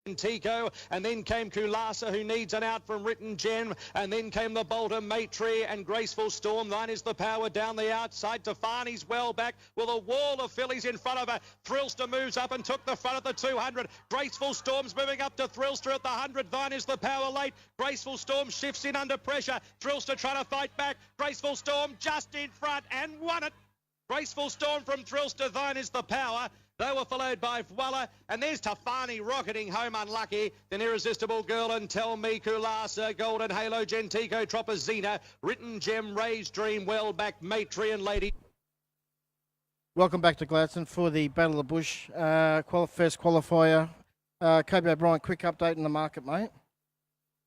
Tico, and then came Kulasa, who needs an out from Written Gem, and then came the Bolter, Matry, and Graceful Storm. Thine is the power down the outside. Tefani's well back with a wall of fillies in front of her. Thrillster moves up and took the front of the 200. Graceful Storm's moving up to Thrillster at the 100. Thine is the power late. Graceful Storm shifts in under pressure. Thrillster trying to fight back. Graceful Storm just in front and won it. Graceful Storm from Thrillster. Thine is the power. They were followed by Fwalla, and there's Tefani rocketing home unlucky. Then Irresistible Girl and Tell Me, Kulasa, Golden Halo, Gentico, Tropazina, Written Gem, Ray's Dream, well back, Matry and Lady. Welcome back to Gladstone for the Battle of the Bush first qualifier. Kobe O'Brien, quick update in the market, mate.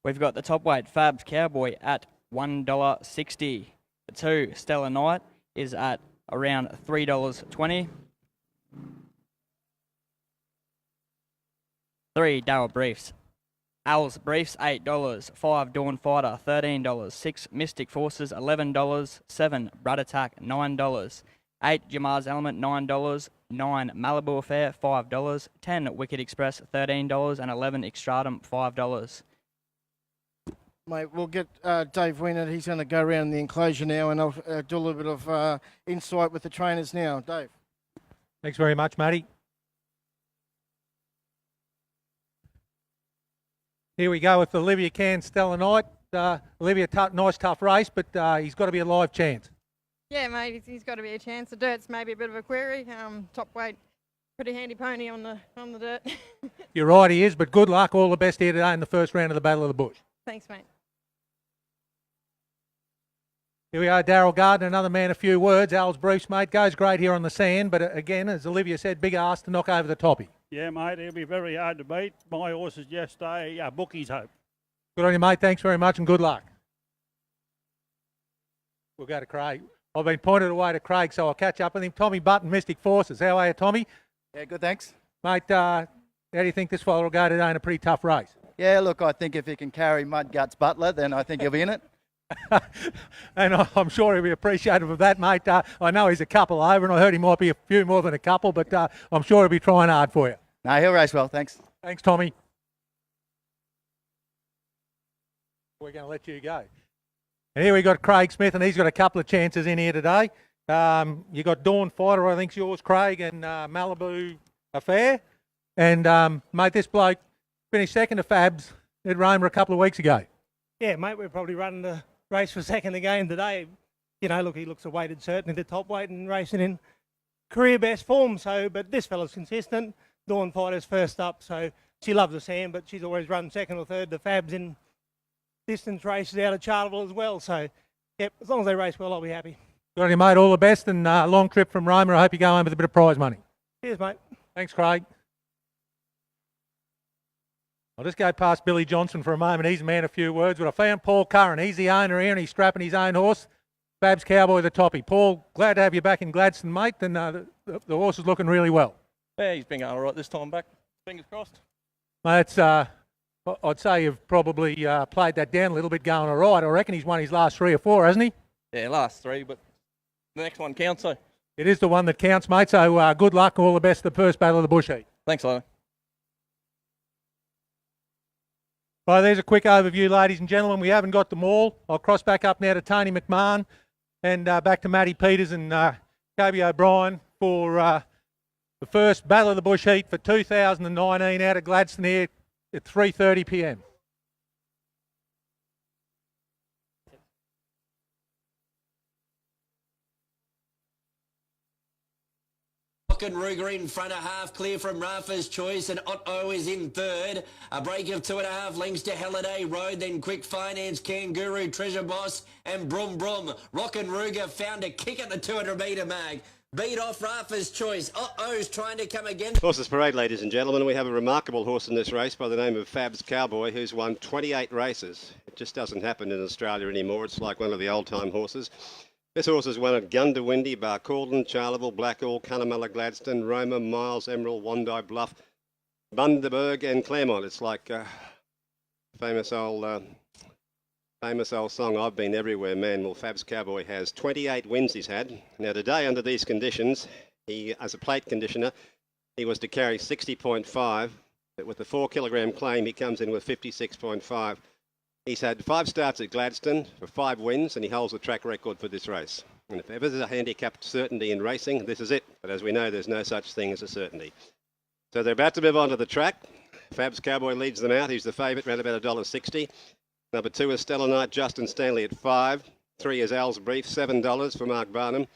We've got the top weight Fab's Cowboy at $1.60. The 2 Stellar Knight is at around $3.20. 3 Darryl Briefs. Owls Briefs $8. 5 Dawn Fighter $13. 6 Mystic Forces $11. 7 Brad Attack $9. 8 Jamar's Element $9. 9 Malibu Affair $5. 10 Wicked Express $13 and 11 Extratum $5. Mate, we'll get Dave Wiener. He's going to go around the enclosure now, and I'll do a little bit of insight with the trainers now. Dave. Thanks very much, Matty. Here we go with Olivia Can Stellar Knight. Olivia, nice tough race, but he's got to be a live chance. Yeah, mate, he's got to be a chance. The dirt's maybe a bit of a query. Top weight, pretty handy pony on the dirt. You're right, he is, but good luck. All the best here today in the first round of the Battle of the Bush. Thanks, mate. Here we are, Darryl Gardner, another man, a few words. Al's Briefs, mate, goes great here on the sand, but again, as Olivia said, big ask to knock over the toppy. Yeah, mate, it'll be very hard to beat. My horse is just a bookie's hope. Good on you, mate. Thanks very much and good luck. We'll go to Craig. I've been pointed away to Craig, so I'll catch up with him. Tommy Button, Mystic Forces. How are you, Tommy? Yeah, good, thanks. Mate, how do you think this fella will go today in a pretty tough race? Yeah, look, I think if he can carry Mudguts Butler, then I think he'll be in it. And I'm sure he'll be appreciative of that, mate. I know he's a couple over, and I heard he might be a few more than a couple, but I'm sure he'll be trying hard for you. No, he'll race well, thanks. Thanks, Tommy. We're going to let you go. And here we got Craig Smith, and he's got a couple of chances in here today. You got Dawn Fighter, I think's yours, Craig, and Malibu Affair. And, mate, this bloke finished second to Fabs at Roma a couple of weeks ago. Yeah, mate, we're probably running the race for second again today. You know, look, he looks awaited certainly the top weight and racing in career best form. So, but this fella's consistent. Dawn Fighter's first up, so she loves the sand, but she's always run second or third to Fabs in distance races out of Charleville as well. So, yep, as long as they race well, I'll be happy. Good on you, mate. All the best, and long trip from Roma. I hope you go home with a bit of prize money. Cheers, mate. Thanks, Craig. I'll just go past Billy Johnson for a moment. He's a man, a few words, but I found Paul Curran. He's the owner here, and he's strapping his own horse. Fab's Cowboy, the toppy. Paul, glad to have you back in Gladstone, mate, and the horse is looking really well. Yeah, he's been going all right this time back. Fingers crossed. Mate, I'd say you've probably played that down a little bit going all right. I reckon he's won his last 3 or 4, hasn't he? Yeah, last 3, but the next one counts, so. It is the one that counts, mate, so good luck, all the best the first Battle of the Bush heat. Thanks, Lilo. Right, there's a quick overview, ladies and gentlemen. We haven't got them all. I'll cross back up now to Tony McMahon and back to Matty Peters and Kobe O'Brien for the first Battle of the Bush heat for 2019 out of Gladstone here at 3:30 p.m. Ruger in front, a half clear from Rafa's Choice, and Otto is in third. A break of 2.5 lengths to Halliday Road, then Quick Finance, Kangaroo, Treasure Boss, and Brum Brum. Rockin' Ruger found a kick at the 200 metre mag. Beat off Rafa's Choice. Otto's trying to come again. Horses Parade, ladies and gentlemen. We have a remarkable horse in this race by the name of Fab's Cowboy, who's won 28 races. It just doesn't happen in Australia anymore. It's like one of the old-time horses. This horse has won at Gundawindi, Barcaldine, Charleville, Blackall, Cunnamulla, Gladstone, Roma, Miles, Emerald, Wandai Bluff, Bundaberg and Claremont. It's like famous old song, I've Been Everywhere, Man. Well, Fab's Cowboy has 28 wins he's had. Now today, under these conditions, he, as a plate conditioner, he was to carry 60.5 But with the 4 kilogram claim, he comes in with 56.5. He's had 5 starts at Gladstone for 5 wins, and he holds the track record for this race. And if ever there's a handicapped certainty in racing, this is it. But as we know, there's no such thing as a certainty. So they're about to move on to the track. Fab's Cowboy leads them out. He's the favourite, around about $1.60. Number 2 is Stellar Knight, Justin Stanley at 5. 3 is Al's Brief, $7 for Mark Barnum.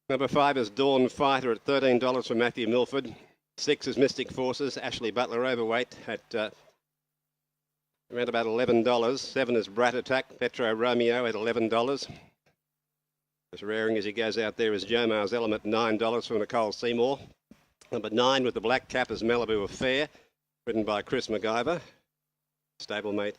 Number 5 is Dawn Fighter at $13 for Matthew Milford. 6 is Mystic Forces, Ashley Butler overweight at around about $11. 7 is Brat Attack, Petro Romeo at $11. Just raring as he goes out there is Jomar's Element, $9 from Nicole Seymour. Number 9 with the black cap is Malibu Affair, ridden by Chris MacGyver, stablemate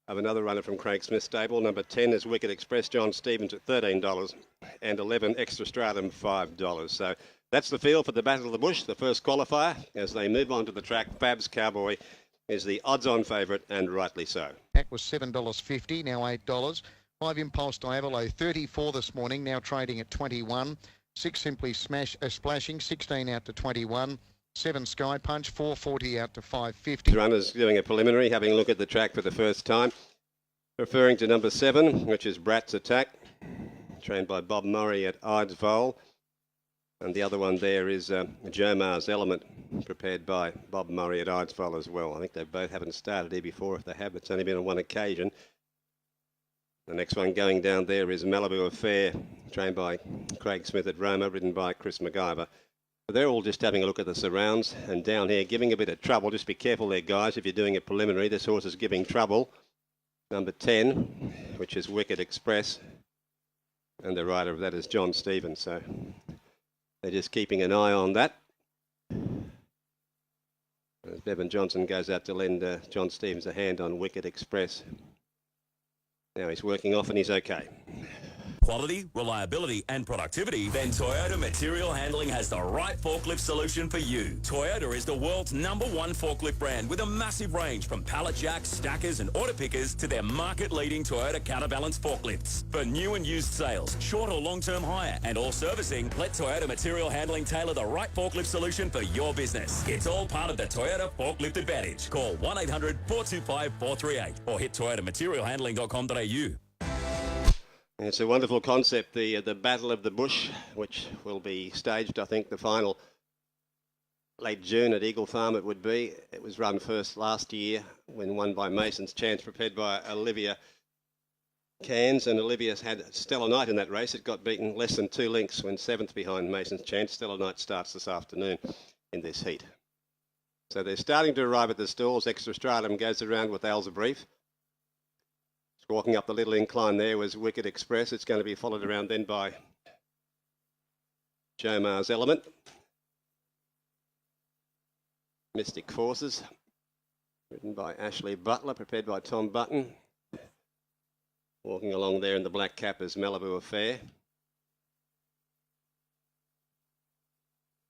of another runner from Craig Smith's stable. Number 10 is Wicked Express, John Stevens at $13, and 11 Extra Stratum, $5. So that's the field for the Battle of the Bush, the first qualifier. As they move on to the track, Fab's Cowboy is the odds-on favourite, and rightly so. That was $7.50, now $8. 5 Impulse Diavolo, 34 this morning, now trading at 21. 6 Simply Splashing, 16 out to 21. 7 Sky Punch, 440 out to 550. Runners doing a preliminary, having a look at the track for the first time. Referring to number 7, which is Brat's Attack, trained by Bob Murray at Ides Vole. And the other one there is Jomar's Element, prepared by Bob Murray at Ides Vole as well. I think they both haven't started here before. If they have, it's only been on one occasion. The next one going down there is Malibu Affair, trained by Craig Smith at Roma, ridden by Chris MacGyver. They're all just having a look at the surrounds, and down here giving a bit of trouble. Just be careful there, guys, if you're doing a preliminary. This horse is giving trouble. Number 10, which is Wicked Express, and the rider of that is John Stevens. So they're just keeping an eye on that. As Bevan Johnson goes out to lend John Stevens a hand on Wicked Express. Now he's working off and he's okay. Quality, reliability and productivity, then Toyota Material Handling has the right forklift solution for you. Toyota is the world's #1 forklift brand with a massive range from pallet jacks, stackers and auto pickers to their market-leading Toyota counterbalance forklifts. For new and used sales, short or long-term hire and all servicing, let Toyota Material Handling tailor the right forklift solution for your business. It's all part of the Toyota Forklift Advantage. Call 1-800-425-438 or hit toyotamaterialhandling.com.au. It's a wonderful concept, the Battle of the Bush, which will be staged, I think, the final late June at Eagle Farm it would be. It was run first last year when won by Mason's Chance, prepared by Olivia Cairns, and Olivia's had Stellar Knight in that race. It got beaten less than 2 lengths when 7th behind Mason's Chance. Stellar Knight starts this afternoon in this heat. So they're starting to arrive at the stalls. Extra Stratum goes around with Al's Brief. Walking up the little incline there was Wicked Express. It's going to be followed around then by Jomar's Element. Mystic Forces, ridden by Ashley Butler, prepared by Tom Button. Walking along there in the black cap is Malibu Affair.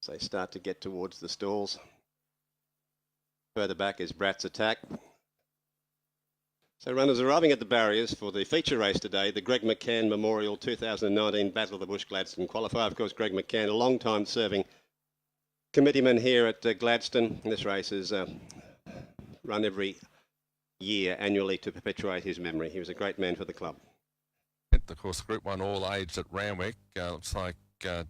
So they start to get towards the stalls. Further back is Brat's Attack. So runners arriving at the barriers for the feature race today, the Greg McCann Memorial 2019 Battle of the Bush Gladstone Qualifier. Of course, Greg McCann, a long-time serving committeeman here at Gladstone. This race is run every year annually to perpetuate his memory. He was a great man for the club. Of course, Group 1 all aged at Randwick. Looks like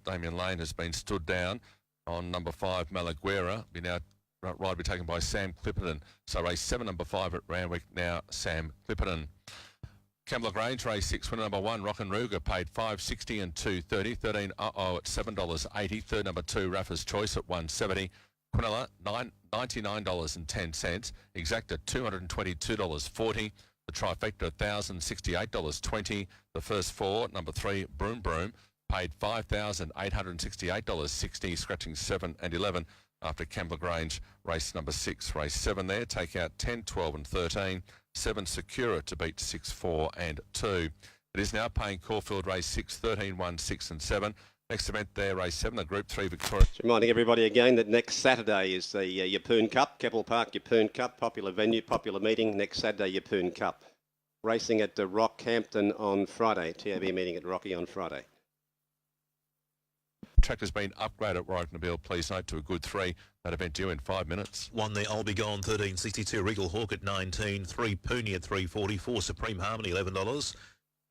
Damien Lane has been stood down on number 5, Malaguera. Be now ride will be taken by Sam Clipperton. So race 7, number 5 at Randwick, now Sam Clipperton. Campbell Grange, race 6, winner number 1, Rock and Ruger, paid $5.60 and $2.30. 13 Uh-Oh at $7.80. Third number 2, Rafa's Choice at $1.70. Quinella, $99.10. Exacta, $222.40. The trifecta, $1,068.20. The first 4, number 3, Broom Broom, paid $5,868.60, scratching 7 and 11. After Campbell Grange, race number 6. Race 7 there, take out 10, 12 and 13. 7 Secura to beat 6, 4 and 2. It is now paying Caulfield race 6, 13, 1, 6 and 7. Next event there, race 7, the Group 3 Victoria. Just reminding everybody again that next Saturday is the Yeppoon Cup, Keppel Park Yeppoon Cup, popular venue, popular meeting. Next Saturday, Yeppoon Cup. Racing at Rockhampton on Friday, TAB meeting at Rocky on Friday. Track has been upgraded at Warwick Nabil, please note, to a good 3. That event due in 5 minutes. One there, I'll Be Gone, 13.62. Regal Hawk at 19. 3 Poonie at 3.44. Supreme Harmony, $11.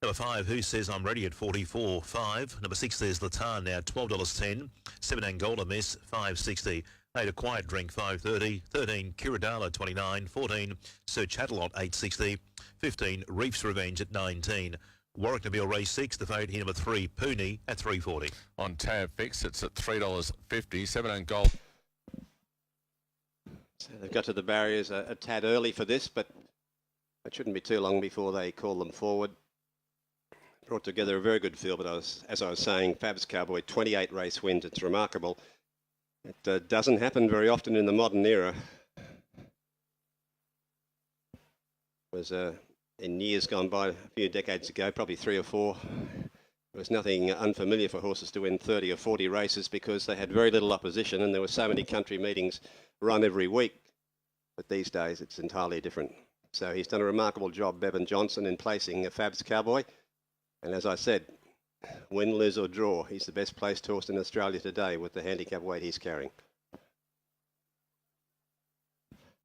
Number 5, Who Says I'm Ready at 44.5. Number 6, there's Latan now, $12.10. 7 Angola Miss, $5.60. 8 A Quiet Drink, $5.30. 13 Kiradala, $29. 14 Sir Chatterlot, $8.60. 15 Reef's Revenge at 19. Warwick Nabil race 6, the favourite here, number 3 Poonie at 3.40. On tab fix, it's at $3.50. 7 Angola. So they've got to the barriers a tad early for this, but it shouldn't be too long before they call them forward. Brought together a very good field, but as I was saying, Fab's Cowboy, 28 race wins. It's remarkable. It doesn't happen very often in the modern era. It was in years gone by, a few decades ago, probably 3 or 4. It was nothing unfamiliar for horses to win 30 or 40 races because they had very little opposition and there were so many country meetings run every week. But these days it's entirely different. So he's done a remarkable job, Bevan Johnson, in placing Fab's Cowboy. And as I said, win, lose or draw, he's the best placed horse in Australia today with the handicap weight he's carrying.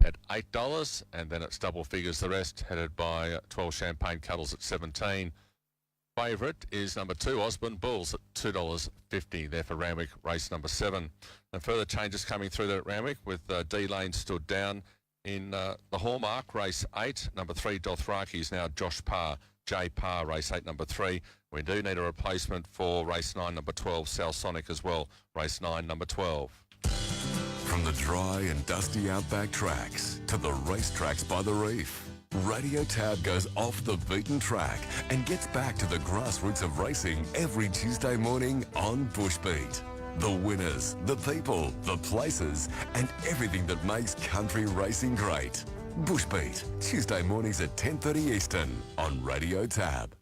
At $8, and then it's double figures the rest, headed by 12 Champagne Cuddles at 17. Favourite is number 2, Osborne Bulls at $2.50 there for Randwick, race number 7. And further changes coming through there at Randwick with D Lane stood down in the Hallmark, race 8. Number 3, Dothraki is now Josh Parr. J Parr, race 8, number 3. We do need a replacement for race 9, number 12, South Sonic as well, race 9, number 12. From the dry and dusty outback tracks to the racetracks by the reef, Radio Tab goes off the beaten track and gets back to the grassroots of racing every Tuesday morning on Bushbeat. The winners, the people, the places, and everything that makes country racing great. Bushbeat, Tuesday mornings at 10:30 Eastern on Radio Tab.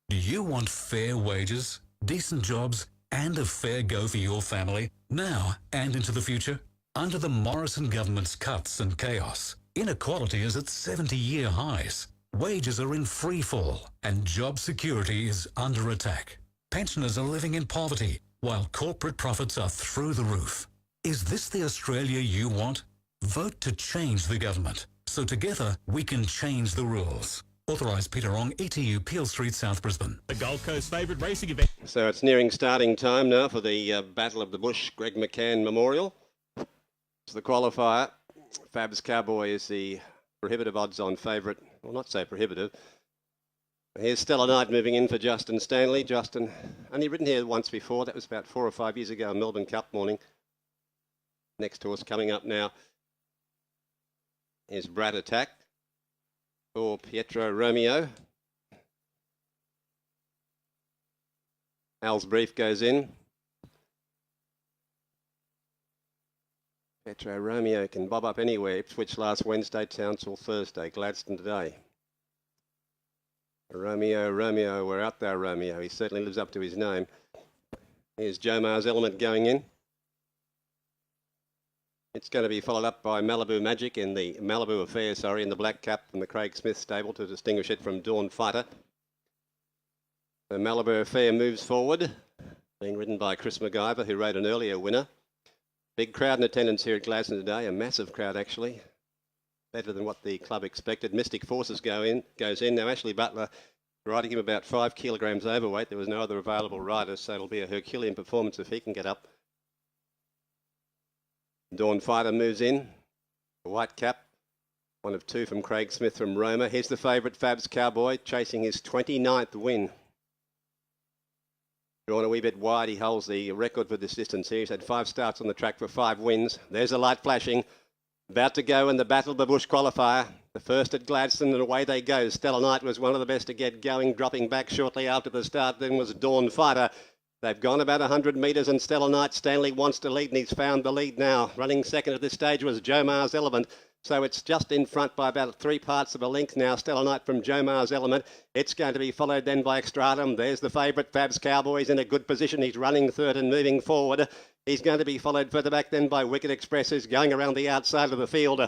Do you want fair wages, decent jobs, and a fair go for your family, now and into the future? Under the Morrison government's cuts and chaos, inequality is at 70-year highs. Wages are in free fall, and job security is under attack. Pensioners are living in poverty, while corporate profits are through the roof. Is this the Australia you want? Vote to change the government, so together we can change the rules. Authorised Peter Ong, ETU, Peel Street, South Brisbane. The Gold Coast favourite racing event. So it's nearing starting time now for the Battle of the Bush Greg McCann Memorial. It's the qualifier. Fab's Cowboy is the prohibitive odds-on favourite. Well, not so prohibitive. Here's Stellar Knight moving in for Justin Stanley. Justin, only ridden here once before. That was about 4 or 5 years ago, Melbourne Cup morning. Next horse coming up now is Brad Attack for Pietro Romeo. Al's brief goes in. Pietro Romeo can bob up anywhere. Ipswich last Wednesday, Townsville Thursday, Gladstone today. Romeo, we're out there, Romeo. He certainly lives up to his name. Here's Jomar's Element going in. It's going to be followed up by Malibu Magic in the Malibu Affair, in the black cap from the Craig Smith stable to distinguish it from Dawn Fighter. The Malibu Affair moves forward, being ridden by Chris MacGyver, who rode an earlier winner. Big crowd in attendance here at Gladstone today, a massive crowd actually. Better than what the club expected. Mystic Forces goes in. Now Ashley Butler riding him about 5 kilograms overweight. There was no other available rider, so it'll be a Herculean performance if he can get up. Dawn Fighter moves in. The white cap. 1 of 2 from Craig Smith from Roma. Here's the favourite, Fab's Cowboy, chasing his 29th win. Drawn a wee bit wide, he holds the record for this distance here. He's had 5 starts on the track for 5 wins. There's a light flashing. About to go in the Battle of the Bush qualifier. The first at Gladstone, and away they go. Stellar Knight was one of the best to get going, dropping back shortly after the start. Then was Dawn Fighter. They've gone about 100 metres, and Stellar Knight Stanley wants to lead, and he's found the lead now. Running second at this stage was Jomar's Element. So it's just in front by about 3 parts of a length now. Stellar Knight from Jomar's Element. It's going to be followed then by Extratum. There's the favourite, Fab's Cowboys, in a good position. He's running third and moving forward. He's going to be followed further back then by Wicked Express, who's going around the outside of the field.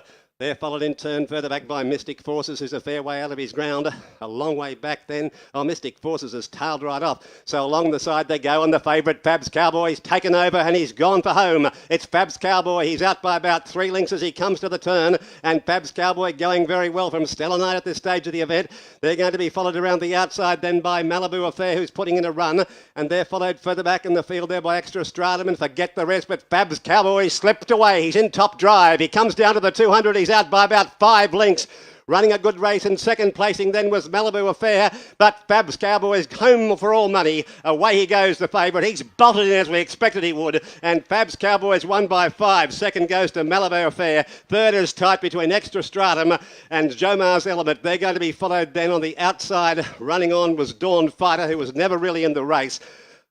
They're followed in turn further back by Mystic Forces, who's a fair way out of his ground. A long way back then. Oh, Mystic Forces has tailed right off. So along the side they go, and the favourite Fab's Cowboy's taken over and he's gone for home. It's Fab's Cowboy. He's out by about 3 lengths as he comes to the turn, and Fab's Cowboy going very well from Stellar Night at this stage of the event. They're going to be followed around the outside then by Malibu Affair, who's putting in a run, and they're followed further back in the field there by Extra Stratum, and forget the rest, but Fab's Cowboy slipped away. He's in top drive. He comes down to the 200. He's out by about 5 lengths. Running a good race, and second placing then was Malibu Affair, but Fab's Cowboy is home for all money. Away he goes, the favourite. He's bolted in as we expected he would, and Fab's Cowboy is won by 5. Second goes to Malibu Affair. Third is tight between Extra Stratum and Jomar's Element. They're going to be followed then on the outside. Running on was Dawn Fighter, who was never really in the race.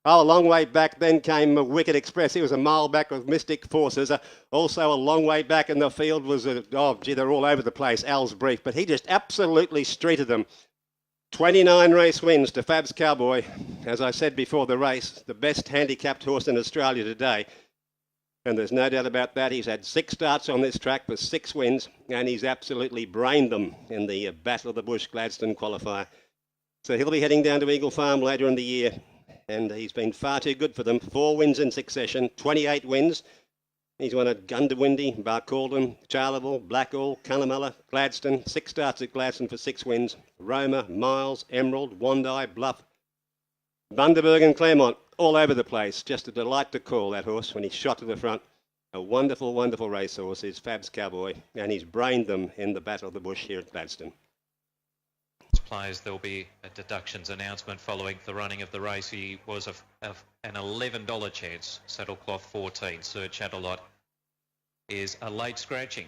Oh, a long way back then came Wicked Express. He was a mile back with Mystic Forces. Also a long way back in the field was, they're all over the place, Al's Brief. But he just absolutely streeted them. 29 race wins to Fab's Cowboy. As I said before the race, the best handicapped horse in Australia today. And there's no doubt about that. He's had 6 starts on this track for 6 wins, and he's absolutely brained them in the Battle of the Bush Gladstone Qualifier. So he'll be heading down to Eagle Farm later in the year. And he's been far too good for them. 4 wins in succession, 28 wins. He's won at Gundawindi, Barcaldine, Charleville, Blackall, Cunnamulla, Gladstone. 6 starts at Gladstone for 6 wins. Roma, Miles, Emerald, Wandai, Bluff, Bundaberg and Claremont, all over the place. Just a delight to call that horse when he shot to the front. A wonderful, wonderful racehorse is Fab's Cowboy, and he's brained them in the Battle of the Bush here at Gladstone. Players, there'll be a deductions announcement following the running of the race. He was an $11 chance. Saddlecloth 14. Sir Chatterlot is a late scratching.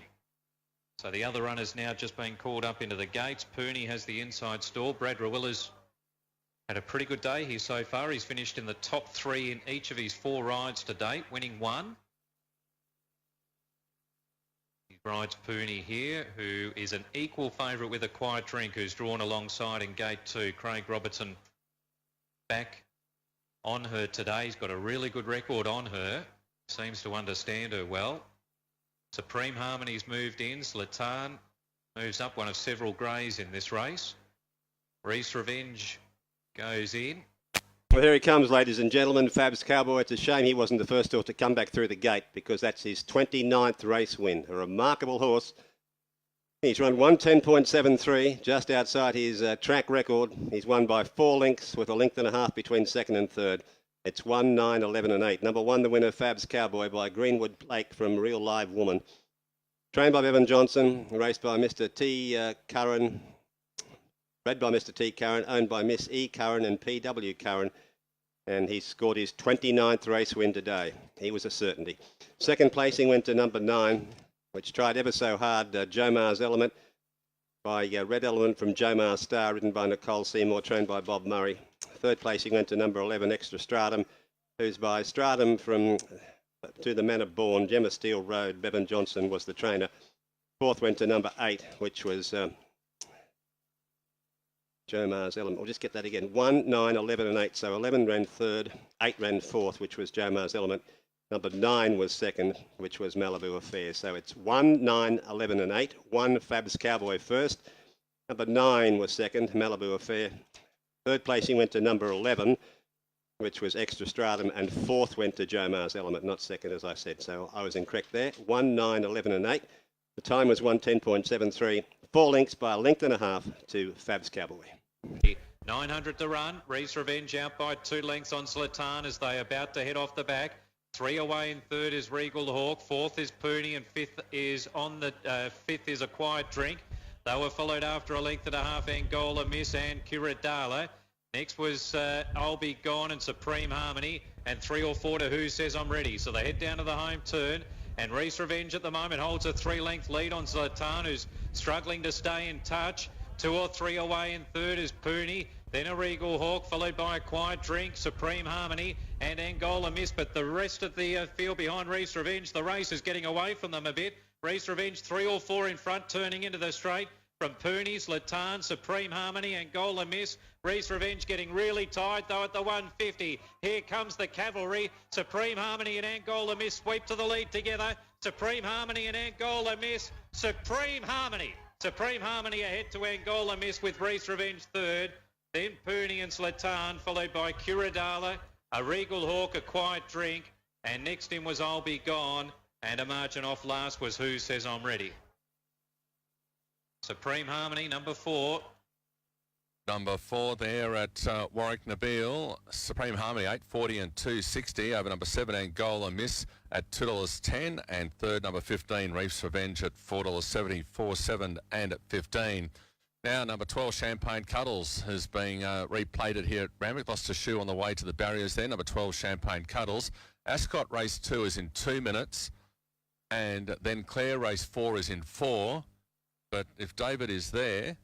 So the other runners now just being called up into the gates. Pooney has the inside stall. Brad Rawilla's had a pretty good day here so far. He's finished in the top 3 in each of his 4 rides to date, winning 1. Rides Pooney here, who is an equal favourite with a Quiet Drink, who's drawn alongside in gate 2. Craig Robertson back on her today. He's got a really good record on her. Seems to understand her well. Supreme Harmony's moved in. Zlatan moves up, one of several greys in this race. Reese Revenge goes in. Well, here he comes, ladies and gentlemen. Fab's Cowboy. It's a shame he wasn't the first horse to come back through the gate, because that's his 29th race win. A remarkable horse. He's run 110.73, just outside his track record. He's won by 4 lengths with a length and a half between second and third. It's 1, 9, 11 and 8. Number 1, the winner, Fab's Cowboy by Greenwood Lake from Real Live Woman. Trained by Bevan Johnson, raced by Mr. T. Curran, bred by Mr. T. Curran, owned by Miss E. Curran and P.W. Curran. And he scored his 29th race win today. He was a certainty. Second placing went to number 9, which tried ever so hard, Jomar's Element, by Red Element from Jomar's Star, ridden by Nicole Seymour, trained by Bob Murray. Third placing went to number 11, Extra Stratum, who's by Stratum from To the Manor Born, Gemma Steele Road. Bevan Johnson was the trainer. Fourth went to number 8, which was Jomar's Element. We'll just get that again. 1, 9, 11 and 8. So 11 ran third, 8 ran fourth, which was Jomar's Element. Number 9 was second, which was Malibu Affair. So it's 1, 9, 11 and 8. 1, Fab's Cowboy first. Number 9 was second, Malibu Affair. Third placing went to number 11, which was Extra Stratum, and fourth went to Jomar's Element, not second, as I said. So I was incorrect there. 1, 9, 11 and 8. The time was 110.73. 4 lengths by a length and a half to Fab's Cowboy. 900 to run. Reese Revenge out by 2 lengths on Zlatan as they are about to head off the back. 3 away in third is Regal Hawk. Fourth is Pooney, and fifth is a Quiet Drink. They were followed after a length and a half, Angola Miss and Kiradala. Next was I'll Be Gone and Supreme Harmony, and 3 or 4 to Who Says I'm Ready. So they head down to the home turn, and Reese Revenge at the moment holds a 3-length lead on Zlatan, who's struggling to stay in touch. 2 or 3 away in third is Pooney, then a Regal Hawk, followed by a Quiet Drink, Supreme Harmony and Angola Miss. But the rest of the field behind Reese Revenge, the race is getting away from them a bit. Reese Revenge 3 or 4 in front, turning into the straight. From Pooney, Zlatan, Supreme Harmony, Angola Miss. Reese Revenge getting really tight though at the 150. Here comes the cavalry. Supreme Harmony and Angola Miss sweep to the lead together. Supreme Harmony and Angola Miss. Supreme Harmony ahead to Angola Miss with Race Revenge third. Then Pooney and Zlatan, followed by Curadala, a Regal Hawk, a Quiet Drink, and next in was I'll Be Gone, and a margin off last was Who Says I'm Ready. Supreme Harmony, number 4. Number 4 there at Warwick Nabil. Supreme Harmony, 8.40 and 2.60 over number 7 Angola Miss at $2.10, and third number 15 Reef's Revenge at $4.70, 4.7 and at 15. Now number 12 Champagne Cuddles is being replated here at Randwick. Lost a shoe on the way to the barriers there. Number 12 Champagne Cuddles. Ascot race 2 is in 2 minutes, and then Clare race 4 is in 4. But if David is there,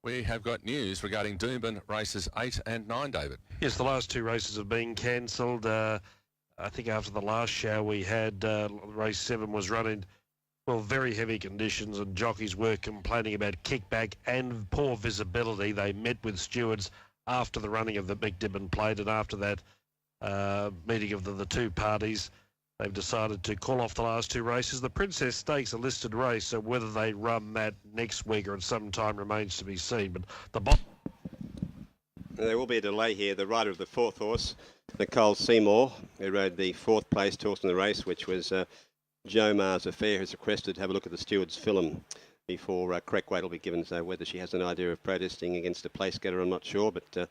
we have got news regarding Doomben races 8 and 9, David. Yes, the last 2 races have been cancelled. I think after the last show we had, race 7 was running, well, very heavy conditions, and jockeys were complaining about kickback and poor visibility. They met with stewards after the running of the McDibbin Plate, and after that meeting of the 2 parties, they've decided to call off the last 2 races. The Princess Stakes, a listed race, so whether they run that next week or at some time remains to be seen. But there will be a delay here. The rider of the 4th horse, Nicole Seymour, who rode the 4th place horse in the race, which was Joe Mars Affair, has requested to have a look at the steward's film before correct weight will be given. So whether she has an idea of protesting against a place getter, I'm not sure, but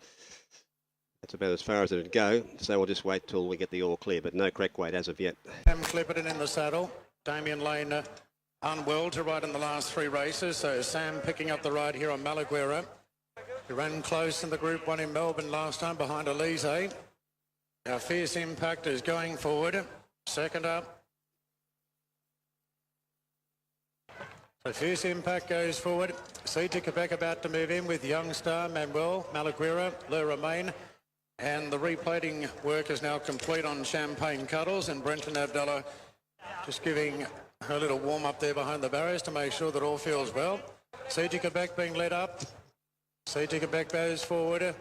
that's about as far as it'd go. So we'll just wait till we get the all clear, but no correct weight as of yet. Sam Clipperton in the saddle. Damien Lane unwell to ride in the last 3 races, so Sam picking up the ride here on Malaguera. He ran close in the Group 1 in Melbourne last time behind Elise. Our Fierce Impact is going forward. Second up. So Fierce Impact goes forward. CT Quebec about to move in with Young Star, Manuel, Malaguera, Le Romain. And the replating work is now complete on Champagne Cuddles, and Brenton Abdallah just giving her little warm-up there behind the barriers to make sure that all feels well. CT Quebec being led up. CT Quebec goes forward.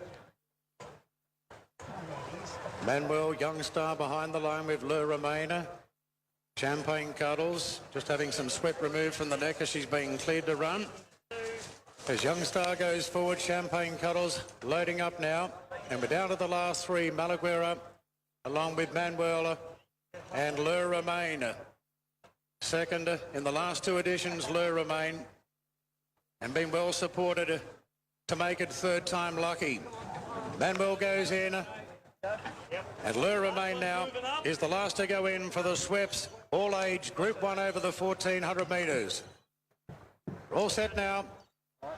Manuel, Young Star behind the line with Le Romain. Champagne Cuddles just having some sweat removed from the neck as she's being cleared to run. As Young Star goes forward, Champagne Cuddles loading up now. And we're down to the last 3, Malaguera, along with Manuel and Le Romain. Second in the last 2 editions, Le Romain, and been well supported to make it 3rd time lucky. Manuel goes in, and Le Romain now is the last to go in for the Sweps, all age, Group 1 over the 1,400 metres. All set now.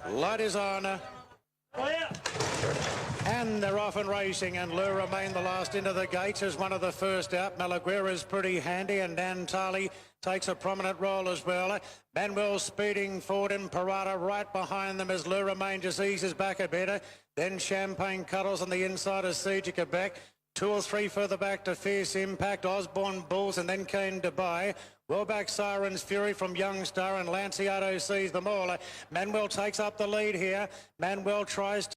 Light is on. And they're off and racing, and Le Romain the last into the gates as one of the first out. Malaguera is pretty handy, and Dan Tarley takes a prominent role as well. Manuel speeding forward, and Parada right behind them as Le Romain just eases back a bit. Then Champagne Cuddles on the inside of Siege Quebec. 2 or 3 further back to Fierce Impact, Osborne Bulls, and then came Dubai. Well back Siren's Fury from Young Star, and Lanciato sees them all. Manuel takes up the lead here. Manuel tries to